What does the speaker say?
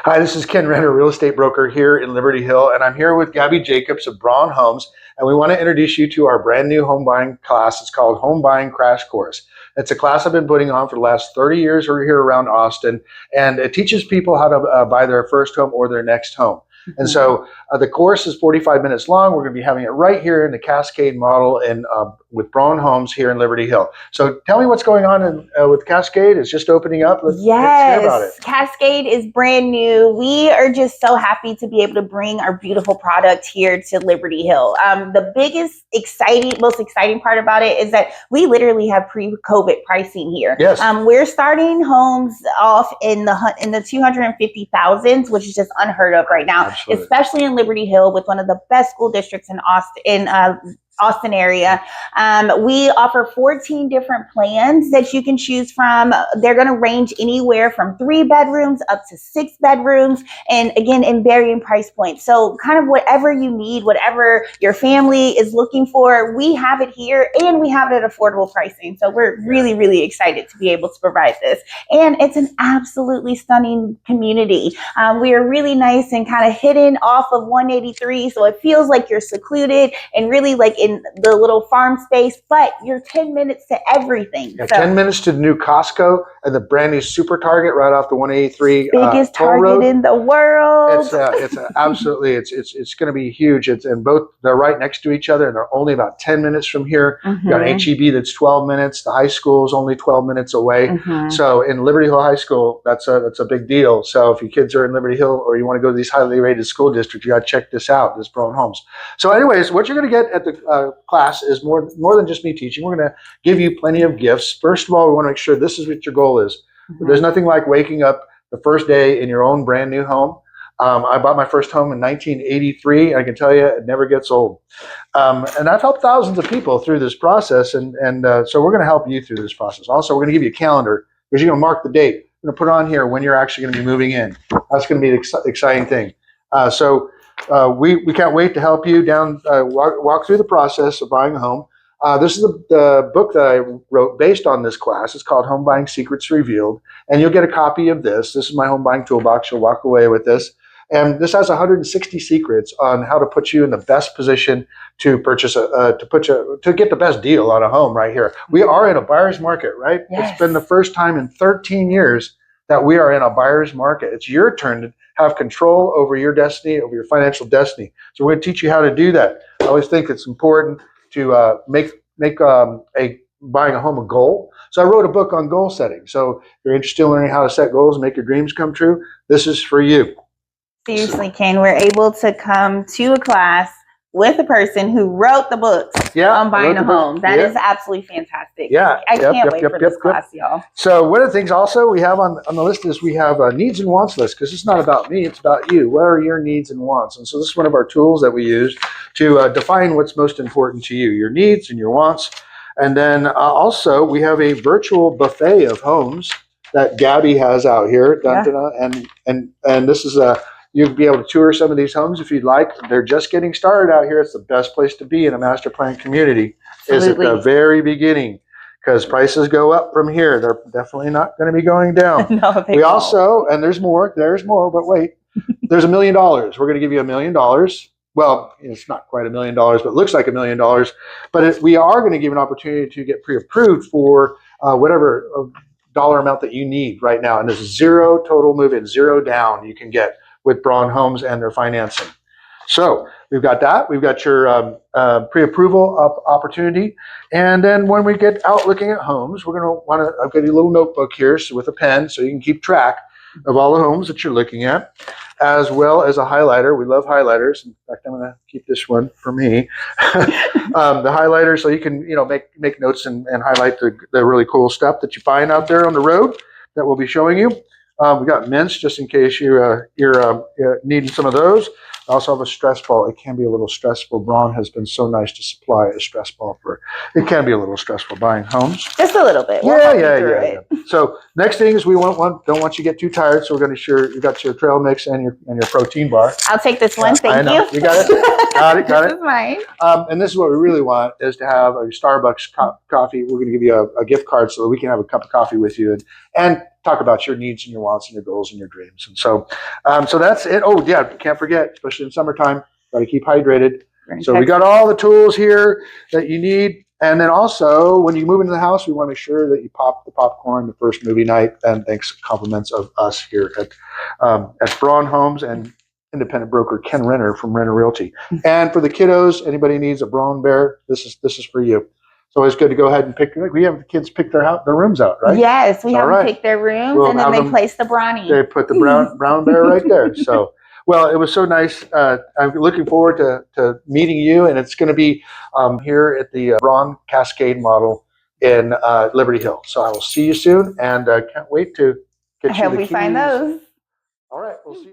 Hi, this is Ken Renner, real estate broker here in Liberty Hill, and I'm here with Gabby Jacobs of Brohn Homes, and we want to introduce you to our brand new home buying class. It's called Home Buying Crash Course. It's a class I've been putting on for the last 30 years here around Austin, and it teaches people how to buy their first home or their next home. And so the course is 45 minutes long. We're going to be having it right here in the Cascade model and with Brohn Homes here in Liberty Hill. So tell me what's going on with Cascade. It's just opening up. Let's hear about it. Cascade is brand new. We are just so happy to be able to bring our beautiful product here to Liberty Hill. The most exciting part about it is that we literally have pre-COVID pricing here. Yes. We're starting homes off in the 250,000s, which is just unheard of right now. Absolutely. Especially in Liberty Hill with one of the best school districts in Austin area. We offer 14 different plans that you can choose from. They're going to range anywhere from 3 bedrooms up to 6 bedrooms, and again, in varying price points. So kind of whatever you need, whatever your family is looking for, we have it here, and we have it at affordable pricing. So we're really, really excited to be able to provide this. And it's an absolutely stunning community. We are really nice and kind of hidden off of 183, so it feels like you're secluded and really like in the little farm space, but you're 10 minutes to everything. Yeah, so 10 minutes to the new Costco and the brand new Super Target right off the 183 biggest Target road in the world. It's absolutely it's going to be huge. They're right next to each other, and they're only about 10 minutes from here. You got HEB that's 12 minutes. The high school is only 12 minutes away. So in Liberty Hill High School, that's a big deal. So if your kids are in Liberty Hill or you want to go to these highly rated school districts, you got to check this out, this Brohn Homes. So anyways, what you're going to get at the class is more than just me teaching. We're going to give you plenty of gifts. First of all, we want to make sure this is what your goal is. There's nothing like waking up the first day in your own brand new home. I bought my first home in 1983. I can tell you it never gets old. And I've helped thousands of people through this process. So we're going to help you through this process. Also, we're going to give you a calendar because you're going to mark the date. We're going to put on here when you're actually going to be moving in. That's going to be the exciting thing. We can't wait to help you walk through the process of buying a home. This is the book that I wrote based on this class. It's called Home Buying Secrets Revealed, and you'll get a copy of this. This is my home buying toolbox. You'll walk away with this. And this has 160 secrets on how to put you in the best position to purchase to get the best deal on a home right here. We are in a buyer's market, right? Yes. It's been the first time in 13 years that we are in a buyer's market. It's your turn to have control over your destiny, over your financial destiny. So we're going to teach you how to do that. I always think it's important to make buying a home a goal. So I wrote a book on goal setting. So if you're interested in learning how to set goals and make your dreams come true, this is for you. Seriously, Ken, we're able to come to a class with a person who wrote the books on buying a home. That is absolutely fantastic. Yeah, I can't wait for this class, y'all. So one of the things also we have on the list is we have a needs and wants list, because it's not about me, it's about you. What are your needs and wants? And so this is one of our tools that we use to define what's most important to you, your needs and your wants. And then also we have a virtual buffet of homes that Gabby has out here. And this is you'll be able to tour some of these homes if you'd like. They're just getting started out here. It's the best place to be in a master plan community. Absolutely. Is at the very beginning, because prices go up from here. They're definitely not going to be going down. No, we also, and there's more, but wait, there's $1 million. We're going to give you $1 million. Well, it's not quite $1 million, but it looks like $1 million. But we are going to give an opportunity to get pre-approved for whatever dollar amount that you need right now. And there's 0 total move-in, 0 down you can get with Brohn Homes and their financing. So we've got that. We've got your pre-approval opportunity. And then when we get out looking at homes, we're going to want to, I've got a little notebook here with a pen so you can keep track of all the homes that you're looking at, as well as a highlighter. We love highlighters. In fact, I'm going to keep this one for me. The highlighter, so you can make notes and highlight the really cool stuff that you find out there on the road that we'll be showing you. We got mints just in case you're needing some of those. I also have a stress ball. It can be a little stressful. Brohn has been so nice to supply a stress ball it can be a little stressful buying homes. Just a little bit. Yeah. So next thing is we don't want you to get too tired. So we're going to you got your trail mix and your protein bar. I'll take this one. Thank you. You got it. Got it. This is mine. And this is what we really want is to have a Starbucks coffee. We're going to give you a gift card so that we can have a cup of coffee with you. And talk about your needs and your wants and your goals and your dreams. And so, so that's it. Oh yeah, can't forget, especially in summertime, got to keep hydrated. So we got all the tools here that you need. And then also, when you move into the house, we want to make sure that you pop the popcorn the first movie night. And thanks, compliments of us here at Brohn Homes and independent broker Ken Renner from Renner Realty. And for the kiddos, anybody needs a Brohn bear, this is for you. It's always good to go ahead and pick. We have the kids pick their rooms out, right? Yes, we have them pick their rooms, and then they place the brownie. They put the brown bear right there. So, well, it was so nice. I'm looking forward to meeting you, and it's going to be here at the Brohn Cascade model in Liberty Hill. So I will see you soon, and can't wait to get you the keys. I hope we find those. All right, we'll see you.